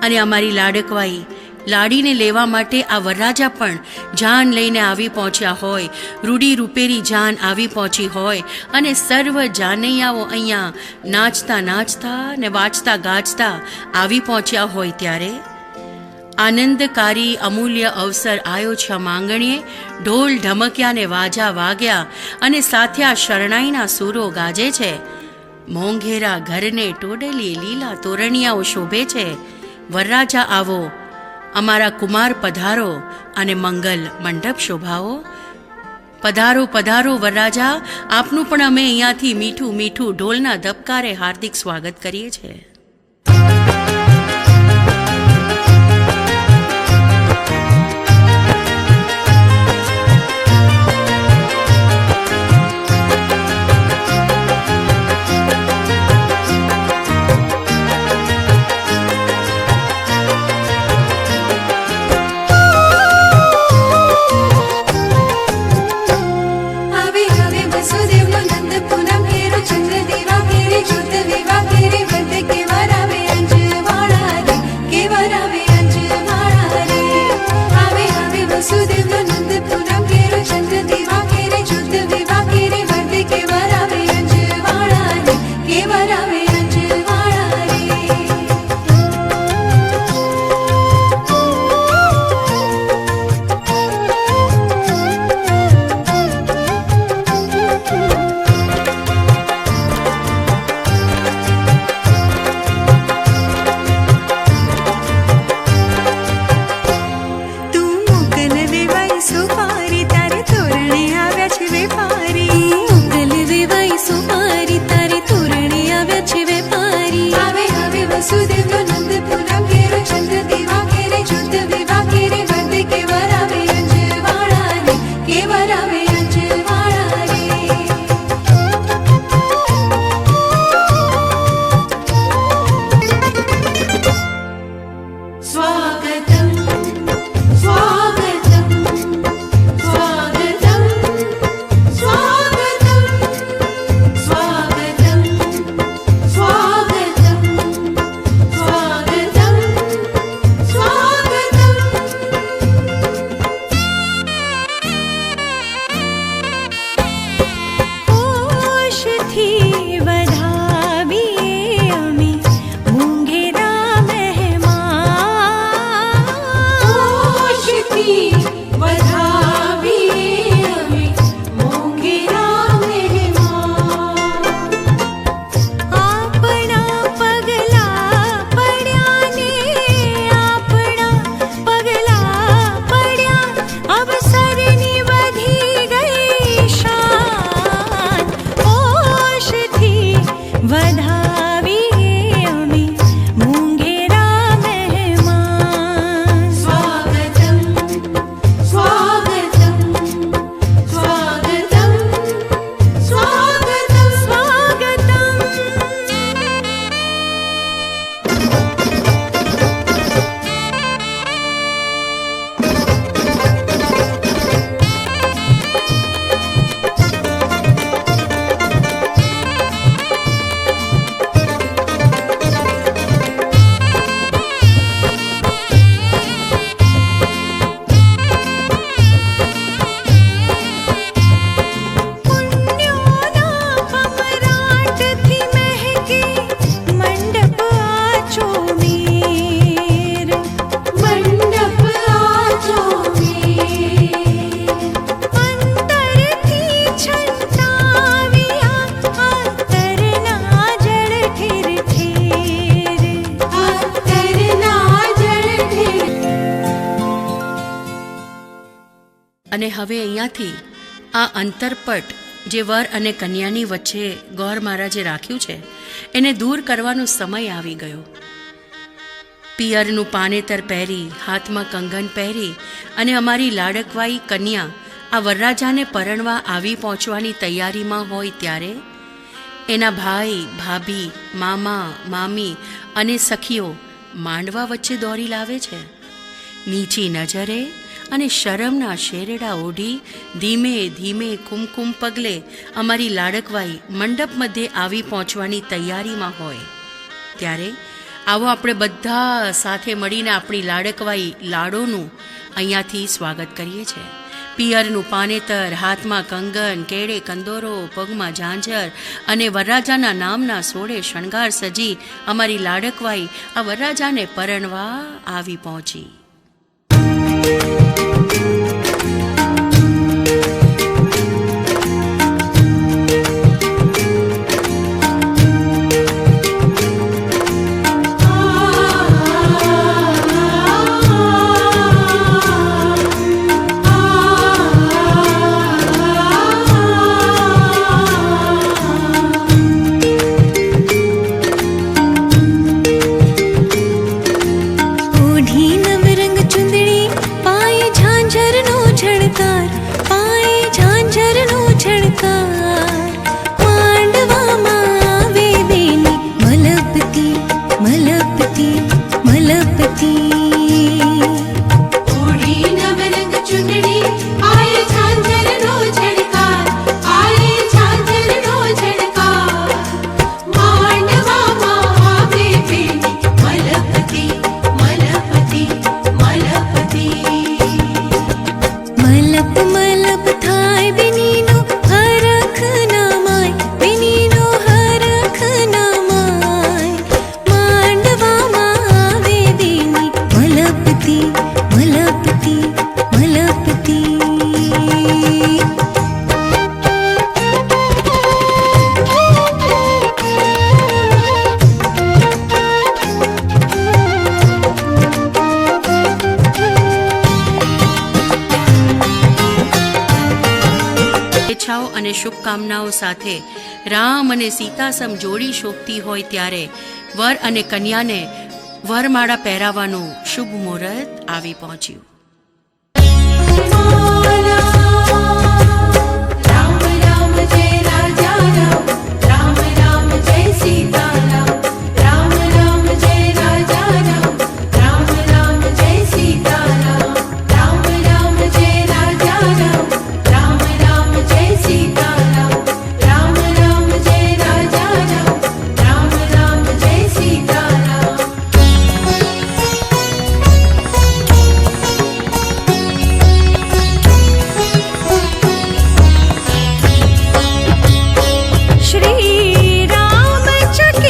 અને અમારી લાડકવાઈ લાડીને લેવા માટે આ વરરાજા પણ જાન લઈને આવી પહોંચ્યા હોય, રૂડી રૂપેરી જાન આવી પહોંચી હોય અને સર્વ જાનૈયાઓ અહીંયા નાચતા નાચતા ને વાંચતા ગાજતા આવી પહોંચ્યા હોય, ત્યારે આનંદકારી અમૂલ્ય અવસર આવ્યો છે. માંગણીએ ઢોલ ઢમક્યા ને વાજા વાગ્યા અને સાથે આ શરણાઈના સૂરો ગાજે છે. મોંઘેરા ઘરને ટોડલી લીલા તોરણિયાઓ શોભે છે. વરરાજા આવો, અમારા કુમાર પધારો અને મંગલ મંડપ શોભાવો. પધારો પધારો વરરાજા, આપનું પણ અમે અહીંયાથી મીઠું મીઠું ઢોલના ધબકારે હાર્દિક સ્વાગત કરીએ છીએ. અને હવે અહીંયાથી આ અંતરપટ જે વર અને કન્યાની વચ્ચે ગોર મહારાજે રાખ્યું છે એને દૂર કરવાનો સમય આવી ગયો. પિયરનું પાનેતર પહેરી, હાથમાં કંગન પહેરી અને અમારી લાડકવાઈ કન્યા આ વરરાજાને પરણવા આવી પહોંચવાની તૈયારીમાં હોય, ત્યારે એના ભાઈ, ભાભી, મામા, મામી અને સખીઓ માંડવા વચ્ચે દોરી લાવે છે. નીચી નજરે અને શરમના શેરડા ઓઢી ધીમે ધીમે કુમકુમ પગલે અમારી લાડકવાઈ મંડપ મધ્યે આવી પહોંચવાની તૈયારીમાં હોય, ત્યારે આવો આપણે બધા સાથે મળીને આપણી લાડકવાઈ લાડોનું અહીંયાથી સ્વાગત કરીએ છીએ. પિયરનું પાનેતર, હાથમાં કંગન, કેળે કંદોરો, પગમાં ઝાંઝર અને વરરાજાના નામના સોળે શણગાર સજી અમારી લાડકવાઈ આ વરરાજાને પરણવા આવી પહોંચી. અને શુભકામનાઓ સાથે રામ અને સીતા સમ જોડી શોભતી હોય ત્યારે વર અને કન્યાને વરમાળા પહેરાવવાનું શુભ મુહૂર્ત આવી પહોંચ્યું. श्री राम चक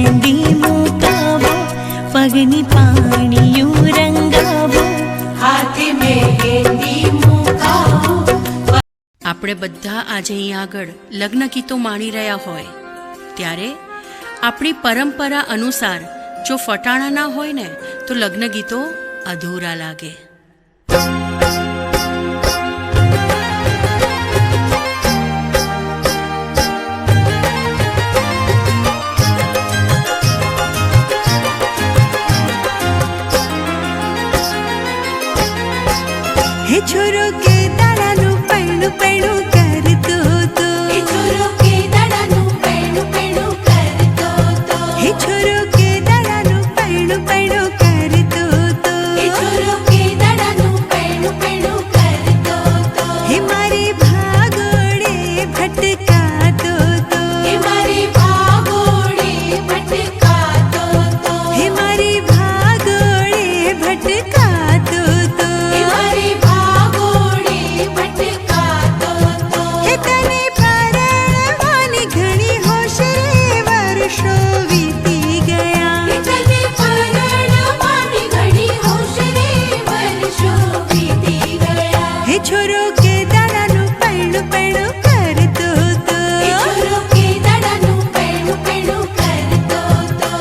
મહેંદી મુકાવો, પગની પાણીયું રંગાવો, હાથે મહેંદી મુકાવો. આપણે બધા આજે અહીં આગળ લગ્ન ગીતો માણી રહ્યા હોય ત્યારે આપણી પરંપરા અનુસાર જો ફટાણા ના હોય ને તો લગ્ન ગીતો અધૂરા લાગે. હે છોરો કે દાડાનું પૈણું પૈણું કરતો તો, એ છોરો કે દાડાનું પૈણું પૈણું કરતો તો, હે છોરો કે દાડાનું પૈણું પૈણું કરતો તો, એ છોરો કે દાડાનું પૈણું પૈણું કરતો તો, હે મારી ભાગોળે ભટકાતો તો, એ મારી ભાગોળે ભટકાતો તો, હે મારી ભાગોળે ભટકાતો તો, એ મારી ભાગોળે ભટકાતો તો, હે તને પરણવાની ઘણી હોશ રે, વર્ષો વીતી ગયા. એ તને પરણવાની ઘણી હોશ રે, વર્ષો વીતી ગયા. હે છોરો કે દાડાનું પૈણું પૈણું કરતો તો, એ છોરો કે દાડાનું પૈણું પૈણું કરતો તો,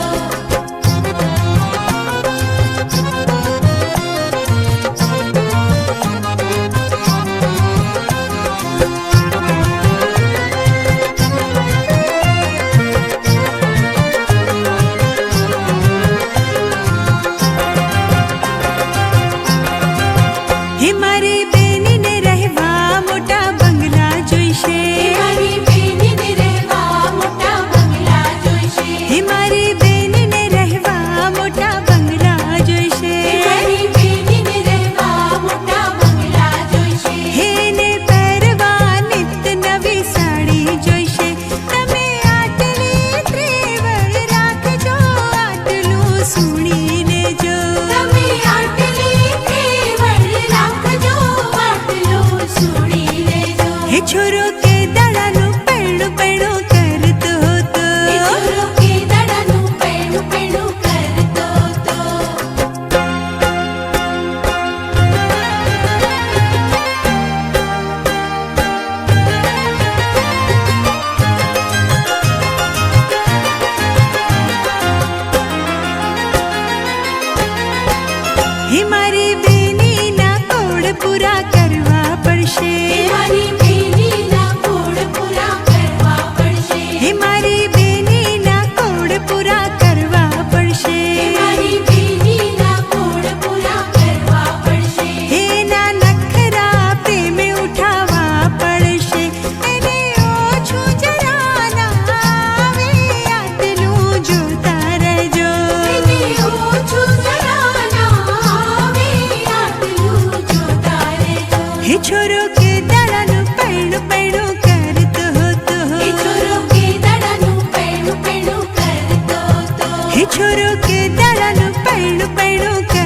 હે મારી બેનીને રહેવા મોટા બંગલા જોઈશે, એ મારી બેનીને રહેવા મોટા બંગલા જોઈશે, હે મારી બેનીને રહેવા મોટા બંગલા જોઈશે, એ મારી બેનીને રહેવા મોટા બંગલા જોઈશે, હે ને પહેરવા નિત નવી સાડી જોઈશે. તમે આટલી ત્રેવડ રાખજો, આટલું સુણીને જો. તમે આટલી ત્રેવડ રાખજો, આટલું સુણી લેજો. હે છોરો કે દાડાનું પૈણું પૈણું કરતો તો, એ છોરો કે દાડાનું પૈણું પૈણું કરતો તો, હે મારી બેનીના કોડ પૂરા કરવા પડશે, એ મારી બેનીના કોડ પૂરા કરવા પડશે, હે મારી બેનીના કોડ પૂરા કરવા પડશે, એ મારી બેનીના કોડ પૂરા કરવા પડશે, હે ના નખરા પ્રેમે ઉઠાવવા પડશે. એને ઓછું જરા ના આવે, આટલું જોતા રહેજો. એને ઓછું જરા ના આવે, આટલું જોતા રહેજો. હે છોરો કે દાડાનું પૈણું પૈણું કરતો તો, એ છોરો કે દાડાનું પૈણું પૈણું કરતો તો, હે છોરો કે દાડાનું પૈણું પૈણું કરતો